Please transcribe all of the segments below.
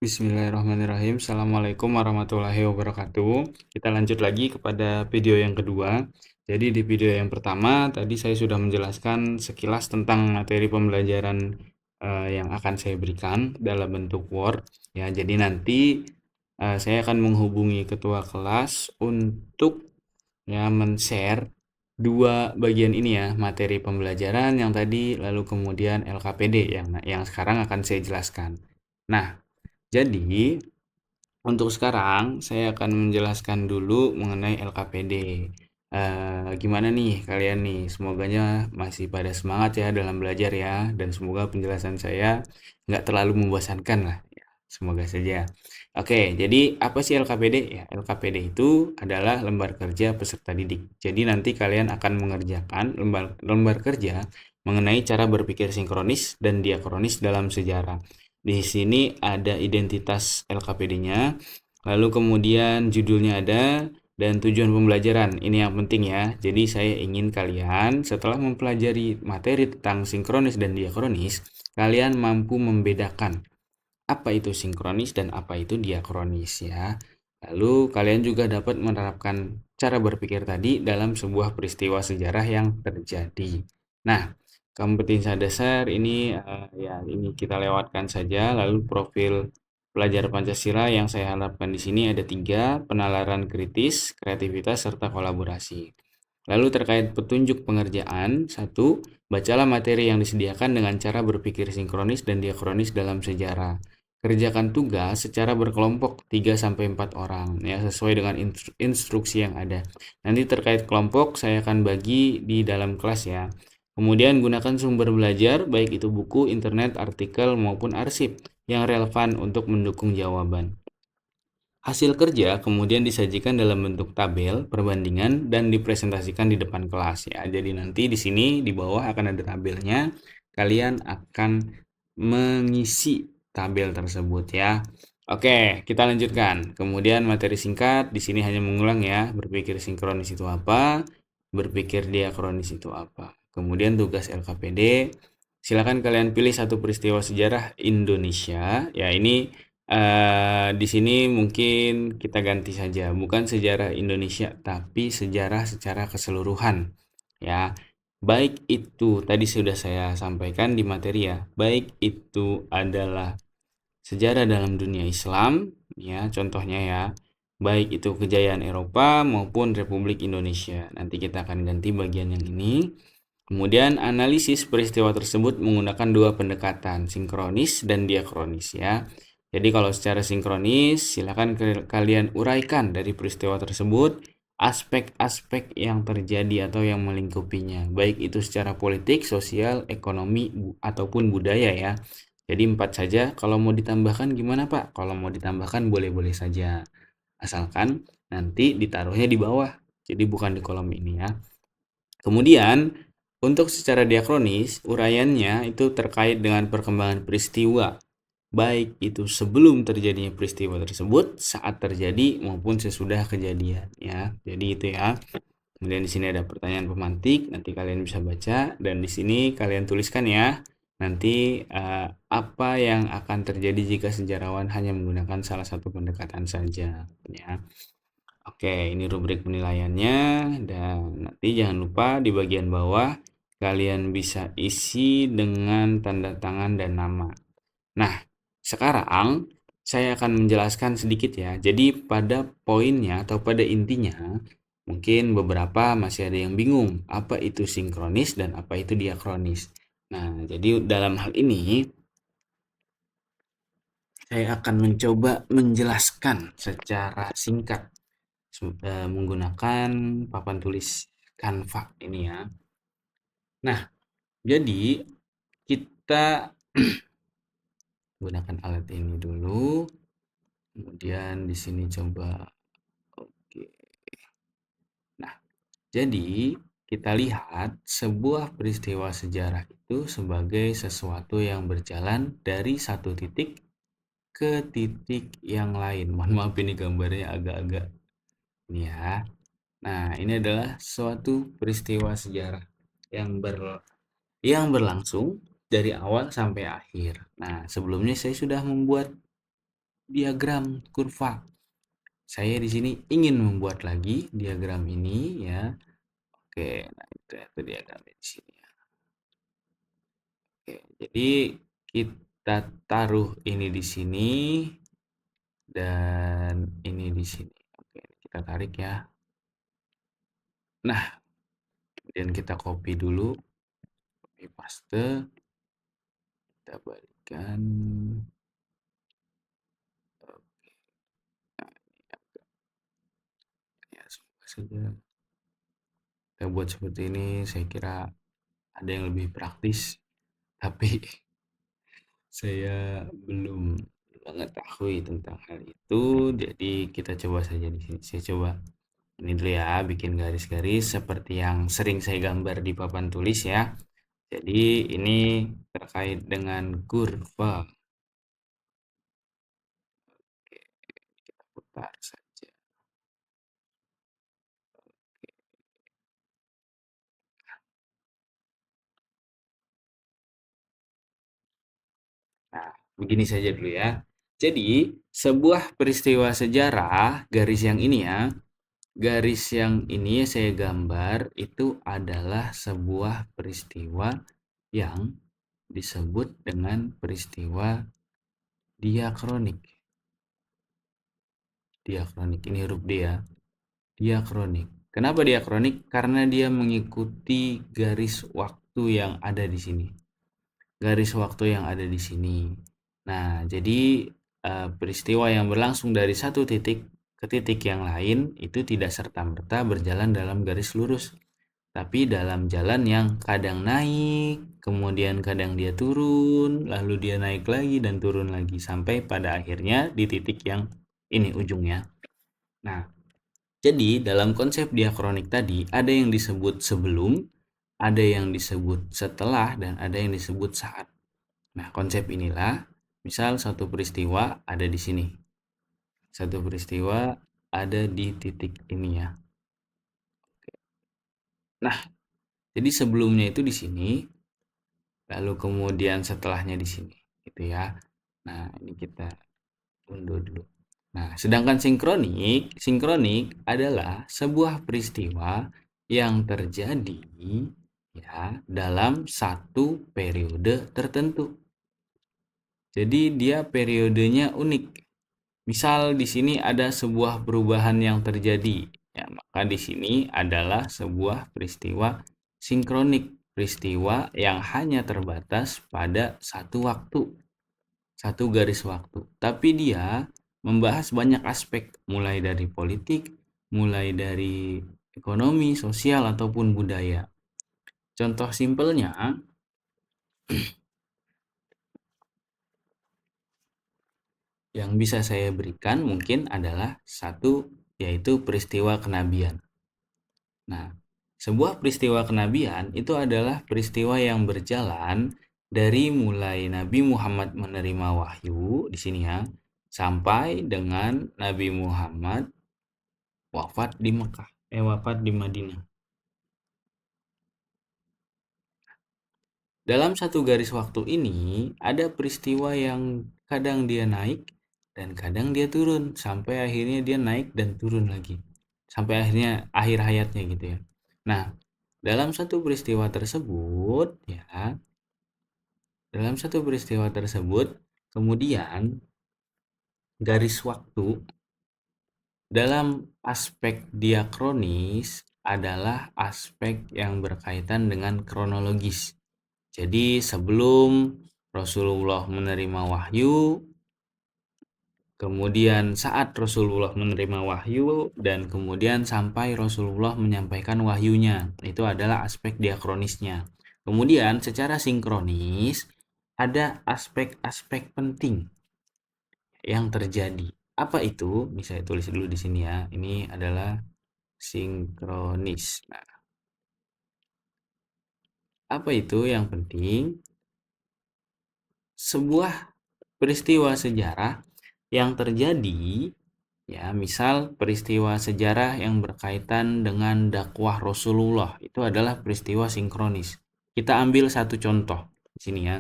Bismillahirrahmanirrahim. Assalamualaikum warahmatullahi wabarakatuh. Kita lanjut lagi kepada video yang kedua. Jadi di video yang pertama tadi saya sudah menjelaskan sekilas tentang materi pembelajaran yang akan saya berikan dalam bentuk Word. Ya, jadi nanti saya akan menghubungi ketua kelas untuk ya men-share dua bagian ini ya, materi pembelajaran yang tadi lalu kemudian LKPD yang sekarang akan saya jelaskan. Nah, jadi, untuk sekarang saya akan menjelaskan dulu mengenai LKPD. Gimana nih kalian nih? Semoganya masih pada semangat ya dalam belajar ya, dan semoga penjelasan saya nggak terlalu membosankan lah. Ya, semoga saja. Oke, jadi apa sih LKPD? Ya, LKPD itu adalah lembar kerja peserta didik. Jadi nanti kalian akan mengerjakan lembar kerja mengenai cara berpikir sinkronis dan diakronis dalam sejarah. Di sini ada identitas LKPD-nya, lalu kemudian judulnya ada, dan tujuan pembelajaran. Ini yang penting ya. Jadi saya ingin kalian setelah mempelajari materi tentang sinkronis dan diakronis, kalian mampu membedakan apa itu sinkronis dan apa itu diakronis ya. Lalu kalian juga dapat menerapkan cara berpikir tadi dalam sebuah peristiwa sejarah yang terjadi. Nah, kompetensi dasar ini ya ini kita lewatkan saja. Lalu profil pelajar Pancasila yang saya harapkan di sini ada 3: penalaran kritis, kreativitas, serta kolaborasi. Lalu terkait petunjuk pengerjaan, 1. Bacalah materi yang disediakan dengan cara berpikir sinkronis dan diakronis dalam sejarah. Kerjakan tugas secara berkelompok 3-4 orang ya, sesuai dengan instruksi yang ada. Nanti terkait kelompok saya akan bagi di dalam kelas ya. Kemudian gunakan sumber belajar baik itu buku, internet, artikel maupun arsip yang relevan untuk mendukung jawaban. Hasil kerja kemudian disajikan dalam bentuk tabel perbandingan dan dipresentasikan di depan kelas ya. Jadi nanti di sini di bawah akan ada tabelnya. Kalian akan mengisi tabel tersebut ya. Oke, kita lanjutkan. Kemudian materi singkat di sini hanya mengulang ya, berpikir sinkronis itu apa, berpikir diakronis itu apa. Kemudian tugas LKPD, silakan kalian pilih satu peristiwa sejarah Indonesia. Ya, ini di sini mungkin kita ganti saja, bukan sejarah Indonesia, tapi sejarah secara keseluruhan. Ya, baik itu tadi sudah saya sampaikan di materi ya, baik itu adalah sejarah dalam dunia Islam, ya contohnya ya, baik itu kejayaan Eropa maupun Republik Indonesia. Nanti kita akan ganti bagian yang ini. Kemudian analisis peristiwa tersebut menggunakan dua pendekatan, sinkronis dan diakronis ya. Jadi kalau secara sinkronis, silakan kalian uraikan dari peristiwa tersebut aspek-aspek yang terjadi atau yang melingkupinya, baik itu secara politik, sosial, ekonomi, ataupun budaya ya. Jadi 4 saja. Kalau mau ditambahkan gimana Pak? Kalau mau ditambahkan boleh-boleh saja. Asalkan nanti ditaruhnya di bawah. Jadi bukan di kolom ini ya. Kemudian, untuk secara diakronis, uraiannya itu terkait dengan perkembangan peristiwa, baik itu sebelum terjadinya peristiwa tersebut, saat terjadi maupun sesudah kejadian ya. Jadi itu ya. Kemudian di sini ada pertanyaan pemantik, nanti kalian bisa baca dan di sini kalian tuliskan ya. Nanti apa yang akan terjadi jika sejarawan hanya menggunakan salah satu pendekatan saja ya. Oke, ini rubrik penilaiannya dan nanti jangan lupa di bagian bawah kalian bisa isi dengan tanda tangan dan nama. Nah, sekarang saya akan menjelaskan sedikit ya. Jadi pada poinnya atau pada intinya mungkin beberapa masih ada yang bingung apa itu sinkronis dan apa itu diakronis. Nah, jadi dalam hal ini saya akan mencoba menjelaskan secara singkat menggunakan papan tulis Canva ini ya. Nah, jadi kita gunakan alat ini dulu. Kemudian di sini coba oke. Nah, jadi kita lihat sebuah peristiwa sejarah itu sebagai sesuatu yang berjalan dari satu titik ke titik yang lain. Mohon maaf ini gambarnya agak-agak ini ya. Nah, ini adalah suatu peristiwa sejarah yang berlangsung dari awal sampai akhir. Nah, sebelumnya saya sudah membuat diagram kurva. Saya di sini ingin membuat lagi diagram ini ya. Oke, nah itu diagram di sini ya. Oke, jadi kita taruh ini di sini dan ini di sini. Oke, kita tarik ya. Nah, kemudian kita copy dulu, copy paste, kita balikkan. Oke, nah, ya semoga saja kita buat seperti ini. Saya kira ada yang lebih praktis, tapi saya belum mengetahui tentang hal itu. Jadi kita coba saja di sini. Saya coba ini dulu ya, bikin garis-garis seperti yang sering saya gambar di papan tulis ya. Jadi ini terkait dengan kurva. Oke, kita putar saja. Nah, begini saja dulu ya. Jadi, sebuah peristiwa sejarah, garis yang ini ya, garis yang ini saya gambar itu adalah sebuah peristiwa yang disebut dengan peristiwa diakronik. Diakronik ini huruf D ya. Diakronik. Kenapa diakronik? Karena dia mengikuti garis waktu yang ada di sini. Garis waktu yang ada di sini. Nah, jadi peristiwa yang berlangsung dari satu titik ke titik yang lain itu tidak serta-merta berjalan dalam garis lurus, tapi dalam jalan yang kadang naik, kemudian kadang dia turun, lalu dia naik lagi dan turun lagi sampai pada akhirnya di titik yang ini ujungnya. Nah, jadi dalam konsep diakronik tadi ada yang disebut sebelum, ada yang disebut setelah, dan ada yang disebut saat. Nah, konsep inilah, misal satu peristiwa ada di sini. Satu peristiwa ada di titik ini ya. Nah, jadi sebelumnya itu di sini, lalu kemudian setelahnya di sini, gitu ya. Nah, ini kita unduh dulu. Nah, sedangkan sinkronik adalah sebuah peristiwa yang terjadi ya dalam satu periode tertentu. Jadi dia periodenya unik. Misal di sini ada sebuah perubahan yang terjadi, ya, maka di sini adalah sebuah peristiwa sinkronik, peristiwa yang hanya terbatas pada satu waktu, satu garis waktu. Tapi dia membahas banyak aspek, mulai dari politik, mulai dari ekonomi, sosial, ataupun budaya. Contoh simpelnya, yang bisa saya berikan mungkin adalah satu, yaitu peristiwa kenabian. Nah, sebuah peristiwa kenabian itu adalah peristiwa yang berjalan dari mulai Nabi Muhammad menerima wahyu di sini ya, sampai dengan Nabi Muhammad wafat di Mekah, wafat di Madinah. Dalam satu garis waktu ini ada peristiwa yang kadang dia naik dan kadang dia turun sampai akhirnya dia naik dan turun lagi. Sampai akhirnya akhir hayatnya gitu ya. Nah, dalam satu peristiwa tersebut ya, dalam satu peristiwa tersebut kemudian garis waktu dalam aspek diakronis adalah aspek yang berkaitan dengan kronologis. Jadi sebelum Rasulullah menerima wahyu, kemudian saat Rasulullah menerima wahyu, dan kemudian sampai Rasulullah menyampaikan wahyunya. Itu adalah aspek diakronisnya. Kemudian secara sinkronis ada aspek-aspek penting yang terjadi. Apa itu? Bisa saya tulis dulu di sini ya. Ini adalah sinkronis. Nah, apa itu yang penting? Sebuah peristiwa sejarah yang terjadi, ya, misal peristiwa sejarah yang berkaitan dengan dakwah Rasulullah, itu adalah peristiwa sinkronis. Kita ambil satu contoh di sini ya.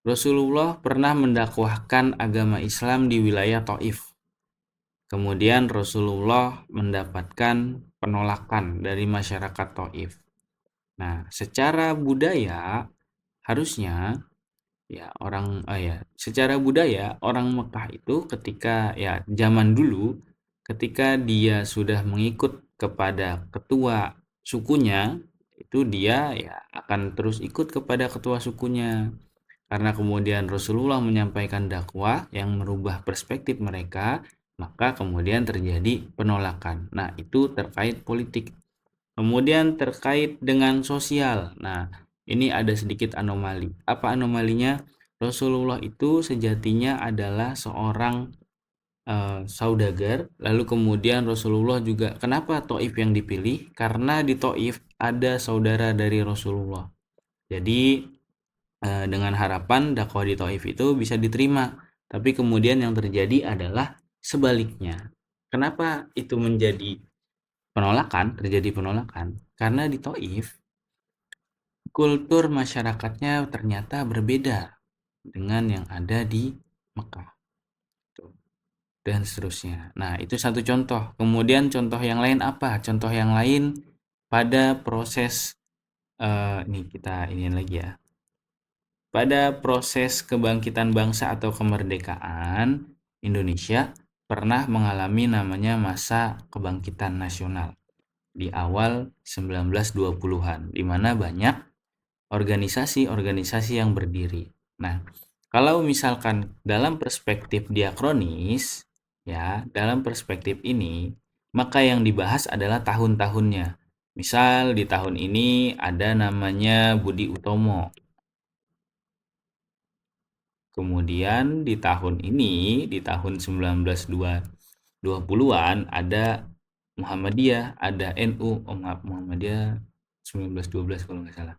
Rasulullah pernah mendakwahkan agama Islam di wilayah Taif. Kemudian Rasulullah mendapatkan penolakan dari masyarakat Taif. Nah, secara budaya harusnya secara budaya orang Mekah itu ketika zaman dulu ketika dia sudah mengikut kepada ketua sukunya, itu dia akan terus ikut kepada ketua sukunya. Karena kemudian Rasulullah menyampaikan dakwah yang merubah perspektif mereka, maka kemudian terjadi penolakan. Nah, itu terkait politik. Kemudian terkait dengan sosial. Nah, ini ada sedikit anomali. Apa anomalinya? Rasulullah itu sejatinya adalah seorang saudagar. Lalu kemudian Rasulullah juga, kenapa Taif yang dipilih? Karena di Taif ada saudara dari Rasulullah. Jadi dengan harapan dakwah di Taif itu bisa diterima. Tapi kemudian yang terjadi adalah sebaliknya. Kenapa itu terjadi penolakan? Karena di Taif kultur masyarakatnya ternyata berbeda dengan yang ada di Mekah dan seterusnya. Nah, itu satu contoh. Kemudian contoh yang lain apa? Contoh yang lain pada proses ini kita ini lagi ya. Pada proses kebangkitan bangsa atau kemerdekaan, Indonesia pernah mengalami namanya masa kebangkitan nasional di awal 1920-an, di mana banyak organisasi-organisasi yang berdiri. Nah, kalau misalkan dalam perspektif diakronis, dalam perspektif ini, maka yang dibahas adalah tahun-tahunnya. Misal di tahun ini ada namanya Budi Utomo. Kemudian di tahun ini, di tahun 1920-an ada Muhammadiyah, ada NU, Muhammadiyah 1912 kalau nggak salah.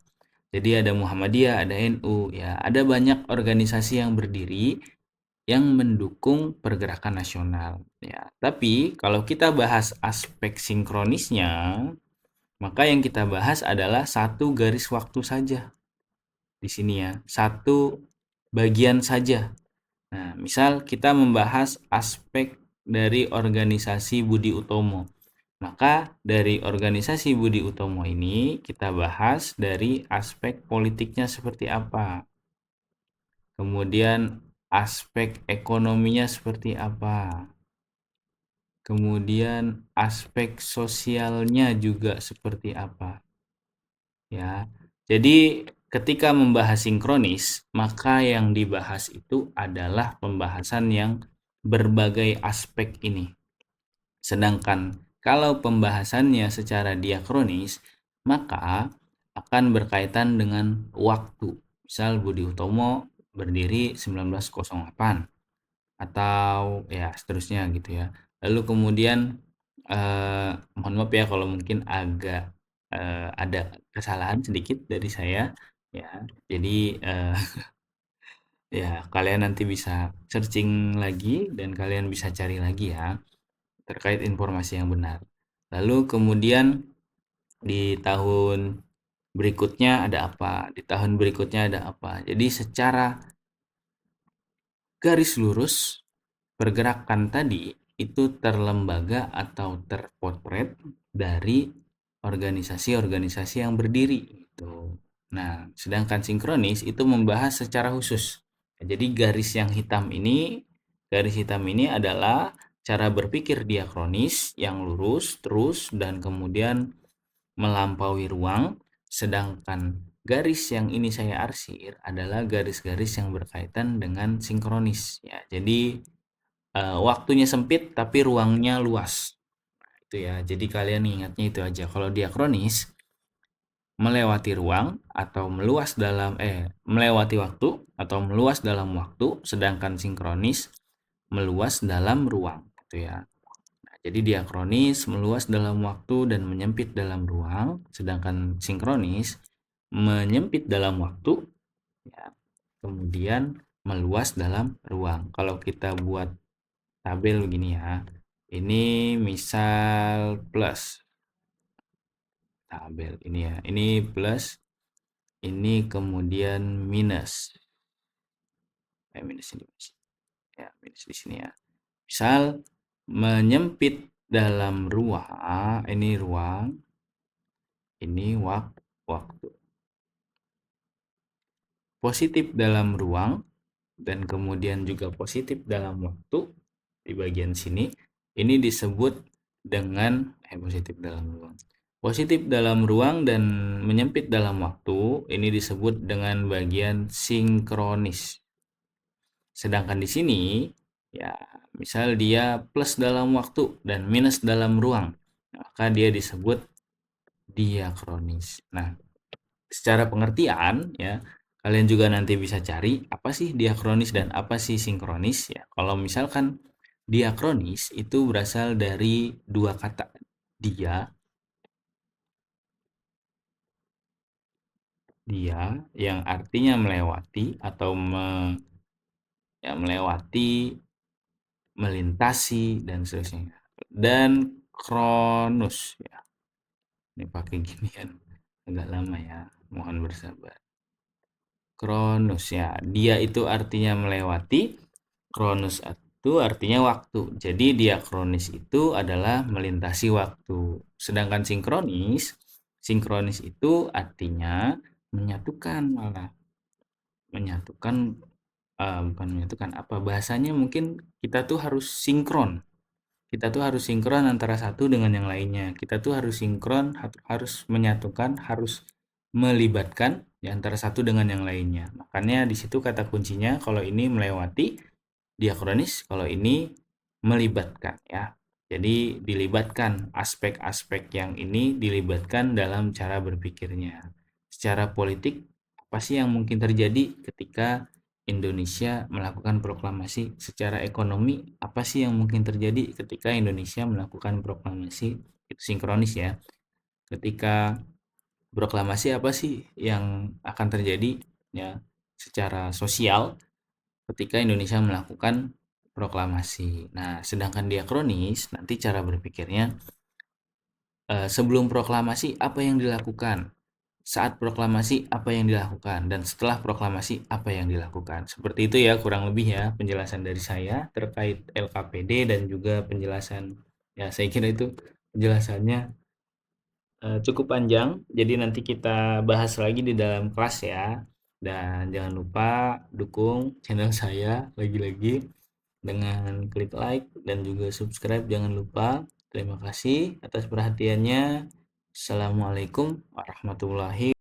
Jadi ada Muhammadiyah, ada NU, ada banyak organisasi yang berdiri yang mendukung pergerakan nasional, Tapi kalau kita bahas aspek sinkronisnya, maka yang kita bahas adalah satu garis waktu saja di sini satu bagian saja. Nah, misal kita membahas aspek dari organisasi Budi Utomo. Maka dari organisasi Budi Utomo ini kita bahas dari aspek politiknya seperti apa. Kemudian aspek ekonominya seperti apa. Kemudian aspek sosialnya juga seperti apa. Jadi ketika membahas sinkronis, maka yang dibahas itu adalah pembahasan yang berbagai aspek ini. Sedangkan kalau pembahasannya secara diakronis, maka akan berkaitan dengan waktu. Misal Budi Utomo berdiri 1908 atau seterusnya gitu ya. Lalu kemudian mohon maaf ya kalau mungkin agak ada kesalahan sedikit dari saya ya. Jadi kalian nanti bisa searching lagi dan kalian bisa cari lagi ya terkait informasi yang benar. Lalu kemudian di tahun berikutnya ada apa? Di tahun berikutnya ada apa? Jadi secara garis lurus pergerakan tadi itu terlembaga atau terpotret dari organisasi-organisasi yang berdiri gitu. Nah, sedangkan sinkronis itu membahas secara khusus. Jadi garis hitam ini adalah cara berpikir diakronis yang lurus terus dan kemudian melampaui ruang, sedangkan garis yang ini saya arsir adalah garis-garis yang berkaitan dengan sinkronis ya. Jadi waktunya sempit tapi ruangnya luas. Itu ya. Jadi kalian ingatnya itu aja. Kalau diakronis melewati ruang atau melewati waktu atau meluas dalam waktu, sedangkan sinkronis meluas dalam ruang gitu ya. Nah, jadi diakronis meluas dalam waktu dan menyempit dalam ruang, sedangkan sinkronis menyempit dalam waktu ya, kemudian meluas dalam ruang. Kalau kita buat tabel begini ya, ini misal plus tabel ini ya, ini plus, ini kemudian minus. minusnya di sini. Ya, minus di sini ya. Misal menyempit dalam ruang, ini ruang, ini waktu. Positif dalam ruang dan kemudian juga positif dalam waktu di bagian sini, ini disebut dengan positif dalam ruang. Positif dalam ruang dan menyempit dalam waktu, ini disebut dengan bagian sinkronis. Sedangkan di sini, ya, misal dia plus dalam waktu dan minus dalam ruang, maka dia disebut diakronis. Nah, secara pengertian ya, kalian juga nanti bisa cari apa sih diakronis dan apa sih sinkronis ya. Kalau misalkan diakronis itu berasal dari dua kata, dia yang artinya melewati atau melewati, melintasi dan seterusnya. Dan Kronos ya. Ini pakai ginian agak lama ya, mohon bersabar. Kronos ya, dia itu artinya melewati, Kronos itu artinya waktu. Jadi diakronis itu adalah melintasi waktu. Sedangkan sinkronis itu artinya menyatukan, malah menyatukan, bukan menyatukan, apa bahasanya, mungkin kita tuh harus sinkron. Kita tuh harus sinkron antara satu dengan yang lainnya. Kita tuh harus sinkron, harus menyatukan, harus melibatkan ya antara satu dengan yang lainnya. Makanya di situ kata kuncinya, kalau ini melewati diakronis, kalau ini melibatkan ya. Jadi dilibatkan aspek-aspek yang ini, dilibatkan dalam cara berpikirnya. Secara politik, apa sih yang mungkin terjadi ketika Indonesia melakukan proklamasi? Secara ekonomi, apa sih yang mungkin terjadi ketika Indonesia melakukan proklamasi? Itu sinkronis ya. Ketika proklamasi, apa sih yang akan terjadi ya secara sosial ketika Indonesia melakukan proklamasi. Nah, sedangkan diakronis nanti cara berpikirnya, sebelum proklamasi apa yang dilakukan, saat proklamasi apa yang dilakukan, dan setelah proklamasi apa yang dilakukan. Seperti itu ya kurang lebih ya penjelasan dari saya terkait LKPD dan juga penjelasan, ya saya kira itu penjelasannya cukup panjang. Jadi nanti kita bahas lagi di dalam kelas ya. Dan jangan lupa dukung channel saya lagi-lagi dengan klik like dan juga subscribe, jangan lupa. Terima kasih atas perhatiannya. Assalamualaikum warahmatullahi